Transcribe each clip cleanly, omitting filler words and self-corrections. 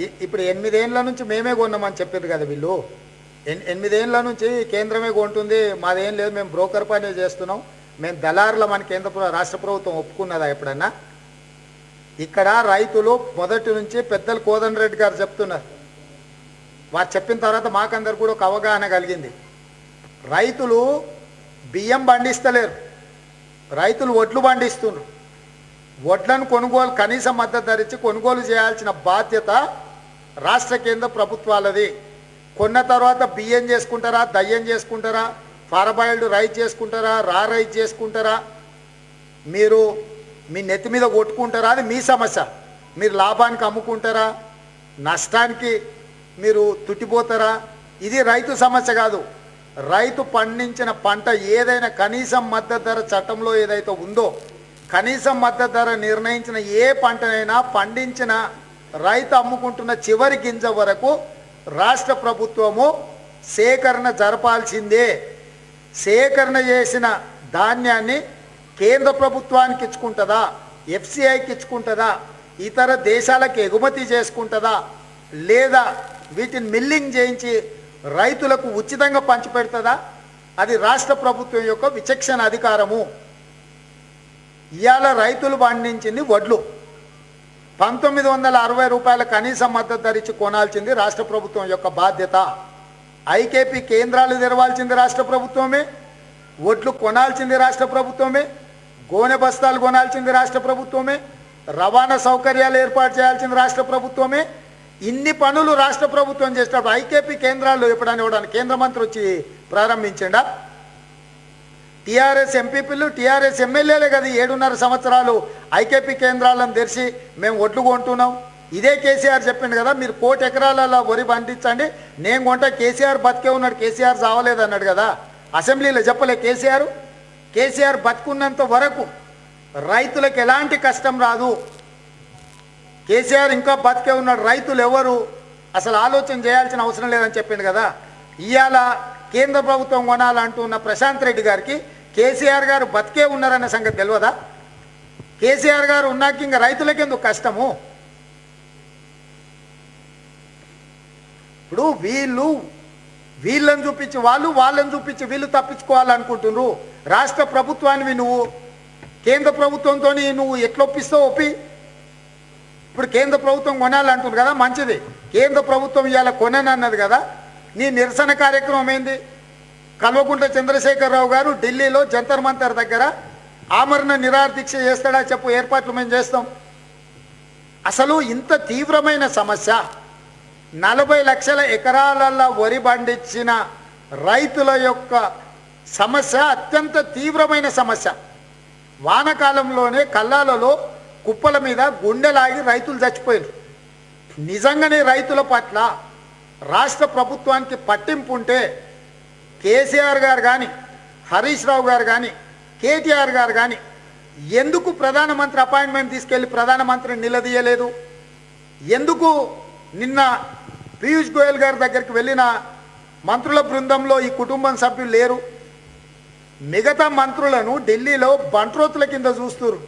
ఇప్పుడు 8 ఏళ్ల నుంచి మేమే కొన్నామని చెప్పారు కదా వీళ్ళు. 8 ఏళ్ల నుంచి కేంద్రమే కొంటుంది, మాదేం లేదు, మేము బ్రోకర్ పనే చేస్తున్నాం, మేము దళారులం అని రాష్ట్ర ప్రభుత్వం ఒప్పుకున్నదా ఎప్పుడన్నా? ఇక్కడ రైతులు మొదటి నుంచి పెద్దలు కోదండరెడ్డి గారు చెప్తున్నారు. వారు చెప్పిన తర్వాత మాకందరు కూడా ఒక అవగాహన కలిగింది. రైతులు బియ్యం పండిస్తలేరు, రైతులు వడ్లు పండిస్తున్నారు. వడ్లను కొనుగోలు కనీస మద్దతు ధర ఇచ్చి కొనుగోలు చేయాల్సిన బాధ్యత రాష్ట్ర కేంద్ర ప్రభుత్వాలది. కొన్న తర్వాత బియ్యం చేసుకుంటారా, దయ్యం చేసుకుంటారా, ఫారబాయిల్డ్ రైస్ చేసుకుంటారా, రా రైస్ చేసుకుంటారా, మీరు మీ నెత్తి మీద కొట్టుకుంటారా, అది మీ సమస్య. మీరు లాభానికి అమ్ముకుంటారా, నష్టానికి మీరు తుట్టిపోతారా, ఇది రైతు సమస్య కాదు. రైతు పండించిన పంట ఏదైనా కనీసం మద్దతు ధర చట్టంలో ఏదైతే ఉందో, కనీసం మద్దతు ధర నిర్ణయించిన ఏ పంటనైనా పండించిన రైతు అమ్ముకుంటున్న చివరి గింజ వరకు రాష్ట్ర ప్రభుత్వము సేకరణ జరపాల్సిందే. సేకరణ చేసిన ధాన్యాన్ని కేంద్ర ప్రభుత్వానికి ఇచ్చుకుంటుందా, ఎఫ్సిఐకి ఇచ్చుకుంటుందా, ఇతర దేశాలకు ఎగుమతి చేసుకుంటుందా, లేదా వీటిని మిల్లింగ్ చేయించి రైతులకు ఉచితంగా పంచిపెడుతుందా, అది రాష్ట్ర ప్రభుత్వం యొక్క విచక్షణ అధికారము. ఇవాళ రైతులు పండించింది వడ్లు 1960 రూపాయల కనీస మద్దతు ధర ఇచ్చి కొనాల్సింది రాష్ట్ర ప్రభుత్వం యొక్క బాధ్యత. ఐకేపీ కేంద్రాలు తెరవాల్సింది రాష్ట్ర ప్రభుత్వమే, వడ్లు కొనాల్సింది రాష్ట్ర ప్రభుత్వమే, గోనె బస్తాలు కొనాల్సింది రాష్ట్ర ప్రభుత్వమే, రవాణా సౌకర్యాలు ఏర్పాటు చేయాల్సింది రాష్ట్ర ప్రభుత్వమే. ఇన్ని పనులు రాష్ట్ర ప్రభుత్వం చేసినప్పుడు ఐకేపీ కేంద్రాలు ఎప్పుడైనా ఇవ్వడానికి కేంద్ర మంత్రి వచ్చి ప్రారంభించిండా? టీఆర్ఎస్ ఎంపీపీలు, టీఆర్ఎస్ ఎమ్మెల్యేలే కదా 7.5 సంవత్సరాలు ఐకేపీ కేంద్రాలను తెరిచి మేము ఒడ్లు కొంటున్నాం. ఇదే కేసీఆర్ చెప్పిండు కదా, మీరు 1 కోటి ఎకరాలలో వరి పండించండి, నేను కొంటా. కేసీఆర్ బతికే ఉన్నాడు, కేసీఆర్ చావలేదు అన్నాడు కదా అసెంబ్లీలో. చెప్పలే కేసీఆర్? కేసీఆర్ బతుకున్నంత వరకు రైతులకు ఎలాంటి కష్టం రాదు. కేసీఆర్ ఇంకా బతికే ఉన్నాడు, రైతులు ఎవరు అసలు ఆలోచన చేయాల్సిన అవసరం లేదని చెప్పిండు కదా. ఇవాళ కేంద్ర ప్రభుత్వం కొనాలంటున్న ప్రశాంత్ రెడ్డి గారికి కేసీఆర్ గారు బతికే ఉన్నారన్న సంగతి తెలియదా? కేసీఆర్ గారు ఉన్నాక ఇంకా రైతులకి ఎందుకు కష్టము? ఇప్పుడు వీళ్ళని చూపించి వాళ్ళు, వాళ్ళని చూపించి వీళ్ళు తప్పించుకోవాలనుకుంటున్నారు. రాష్ట్ర ప్రభుత్వాన్ని నువ్వు కేంద్ర ప్రభుత్వంతో నువ్వు ఎట్లా ఒప్పిస్తావు? ఒప్పి ఇప్పుడు కేంద్ర ప్రభుత్వం కొనాలంటున్నారు కదా, మంచిది. కేంద్ర ప్రభుత్వం ఇవాళ కొననన్నది కదా, నీ నిరసన కార్యక్రమం ఏంది? కల్వకుంట్ల చంద్రశేఖరరావు గారు ఢిల్లీలో జంతర్ మంతర్ దగ్గర ఆమరణ నిరాహార దీక్ష చేస్తాడా చెప్పు, ఏర్పాట్లు మేము చేస్తాం. అసలు ఇంత తీవ్రమైన సమస్య, 40 లక్షల ఎకరాలలో వరి పండించిన రైతుల యొక్క సమస్య అత్యంత తీవ్రమైన సమస్య. వానకాలంలోనే కల్లాలలో కుప్పల మీద గుండెలాగి రైతులు చచ్చిపోయారు. నిజంగానే రైతుల పట్ల రాష్ట్ర ప్రభుత్వానికి పట్టింపు ఉంటే కేసీఆర్ గారు కానీ, హరీష్ రావు గారు కానీ, కేటీఆర్ గారు కానీ ఎందుకు ప్రధానమంత్రి అపాయింట్మెంట్ తీసుకెళ్ళి ప్రధానమంత్రిని నిలదీయలేదు? ఎందుకు నిన్న పీయూష్ గోయల్ గారి దగ్గరికి వెళ్ళిన మంత్రుల బృందంలో ఈ కుటుంబం సభ్యులు లేరు? మిగతా మంత్రులను ఢిల్లీలో బంట్రోతుల కింద చూస్తున్నారు.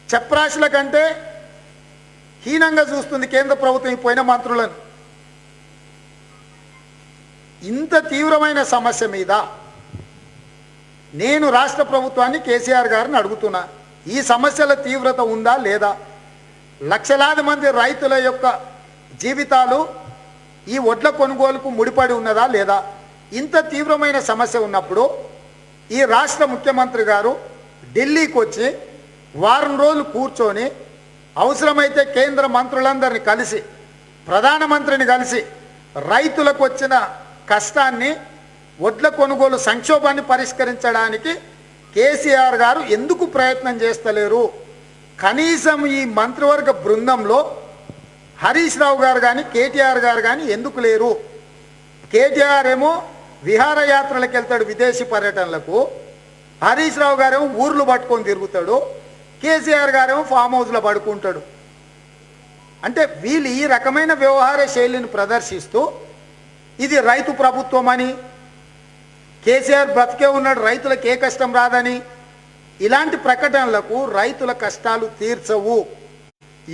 చప్రాషుల కంటే హీనంగా చూస్తుంది కేంద్ర ప్రభుత్వం ఈ పోయిన మంత్రులను. ఇంత తీవ్రమైన సమస్య మీద నేను రాష్ట్ర ప్రభుత్వాన్ని, కేసీఆర్ గారిని అడుగుతున్నా, ఈ సమస్యల తీవ్రత ఉందా లేదా? లక్షలాది మంది రైతుల యొక్క జీవితాలు ఈ వడ్ల కొనుగోలుకు ముడిపడి ఉన్నదా లేదా? ఇంత తీవ్రమైన సమస్య ఉన్నప్పుడు ఈ రాష్ట్ర ముఖ్యమంత్రి గారు ఢిల్లీకి వచ్చి వారం రోజులు కూర్చొని అవసరమైతే కేంద్ర మంత్రులందరినీ కలిసి, ప్రధానమంత్రిని కలిసి రైతులకు వచ్చిన కష్టాన్ని, వడ్ల కొనుగోలు సంక్షోభాన్ని పరిష్కరించడానికి కేసీఆర్ గారు ఎందుకు ప్రయత్నం చేస్తలేరు? కనీసం ఈ మంత్రివర్గ బృందంలో హరీష్ రావు గారు కానీ, కేటీఆర్ గారు కానీ ఎందుకు లేరు? కేటీఆర్ ఏమో విహారయాత్రలకు వెళ్తాడు, విదేశీ పర్యటనలకు. హరీష్ రావు గారేమో ఊర్లు పట్టుకొని తిరుగుతాడు, కేసీఆర్ గారేమో ఫామ్ హౌస్లో పడుకుంటాడు. అంటే వీళ్ళు ఈ రకమైన వ్యవహార శైలిని ప్రదర్శిస్తూ ఇది రైతు ప్రభుత్వం అని, కేసీఆర్ బ్రతికే ఉన్నాడు, రైతులకు ఏ కష్టం రాదని, ఇలాంటి ప్రకటనలకు రైతుల కష్టాలు తీర్చవు.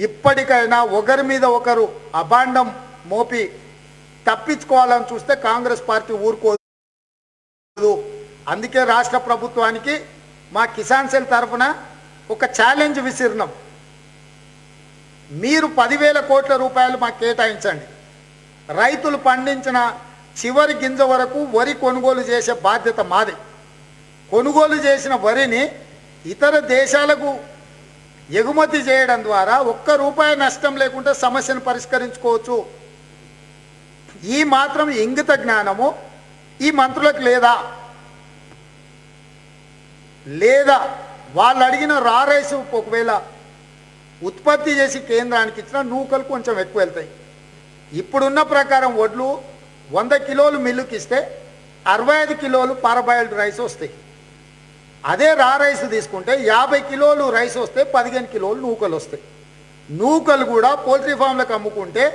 ఇప్పటికైనా ఒకరి మీద ఒకరు అభాండం మోపి తప్పించుకోవాలని చూస్తే కాంగ్రెస్ పార్టీ ఊరుకోదు. అందుకే రాష్ట్ర ప్రభుత్వానికి మా కిసాన్ సెల్ తరఫున ఒక ఛాలెంజ్ విసిరినాం. మీరు 10,000 కోట్ల రూపాయలు మాకు కేటాయించండి. రైతులు పండించిన చివరి గింజ వరకు వరి కొనుగోలు చేసే బాధ్యత మాది. కొనుగోలు చేసిన వరిని ఇతర దేశాలకు ఎగుమతి చేయడం ద్వారా ₹1 నష్టం లేకుండా సమస్యను పరిష్కరించుకోవచ్చు. ఈ మాత్రం ఇంగిత జ్ఞానము ఈ మంత్రులకు లేదా వాళ్ళు అడిగిన రా రైస్ ఒకవేళ ఉత్పత్తి చేసి కేంద్రానికి ఇచ్చిన నూకలు కొంచెం ఎక్కువ వెళ్తాయి. ఇప్పుడున్న ప్రకారం వడ్లు 100 కిలోలు మిల్లుకి ఇస్తే 65 కిలోలు పారబాయిల్డ్ రైస్ వస్తాయి. అదే రా రైస్ తీసుకుంటే 50 కిలోలు రైస్ వస్తే 15 కిలోలు నూకలు వస్తాయి. నూకలు కూడా పోల్ట్రీ ఫామ్లకు అమ్ముకుంటే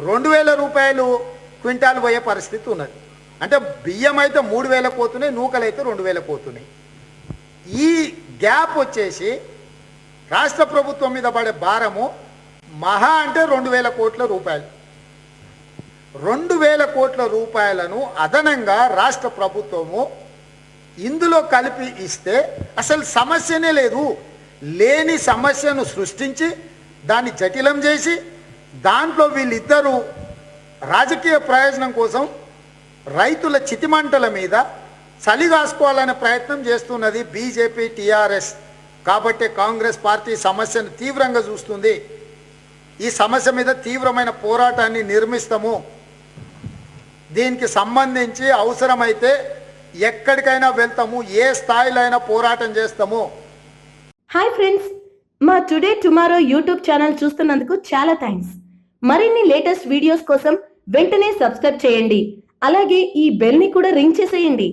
₹2,000 క్వింటాల్ పోయే పరిస్థితి ఉన్నది. అంటే బియ్యం అయితే 3,000 పోతున్నాయి, నూకలు అయితే 2,000 పోతున్నాయి. ఈ గ్యాప్ వచ్చేసి రాష్ట్ర ప్రభుత్వం మీద పడే భారము మహా అంటే 2,000 కోట్ల రూపాయలు. 2,000 కోట్ల రూపాయలను అదనంగా రాష్ట్ర ప్రభుత్వము ఇందులో కలిపి ఇస్తే అసలు సమస్యనే లేదు. లేని సమస్యను సృష్టించి దాన్ని జటిలం చేసి దాంట్లో వీళ్ళిద్దరూ రాజకీయ ప్రయోజనం కోసం రైతుల చితిమంటల మీద చలిగాసుకోవాలనే ప్రయత్నం చేస్తున్నది బీజేపీ, టీఆర్ఎస్. కాబట్టి కాంగ్రెస్ పార్టీ సమస్యను తీవ్రంగా చూస్తుంది. ఈ సమస్య మీద తీవ్రమైన పోరాటాన్ని నిర్మిస్తాము. దీనికి సంబంధించి అవసరమైతే ఎక్కడికైనా వెళ్తాము, ఏ స్థాయిలో అయినా పోరాటం చేస్తాము. హాయ్ ఫ్రెండ్స్, మా టుడే టుమారో యూట్యూబ్ ఛానల్ చూస్తున్నందుకు చాలా థ్యాంక్స్. మరిన్ని లేటెస్ట్ వీడియోస్ కోసం వెంటనే సబ్స్క్రైబ్ చేయండి. అలాగే ఈ బెల్ ని కూడా రింగ్ చేసేయండి.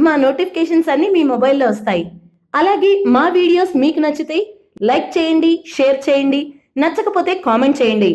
మా నోటిఫికేషన్స్ అన్ని మీ మొబైల్లో వస్తాయి. అలాగే మా వీడియోస్ మీకు నచ్చితే లైక్ చేయండి, షేర్ చేయండి, నచ్చకపోతే కామెంట్ చేయండి.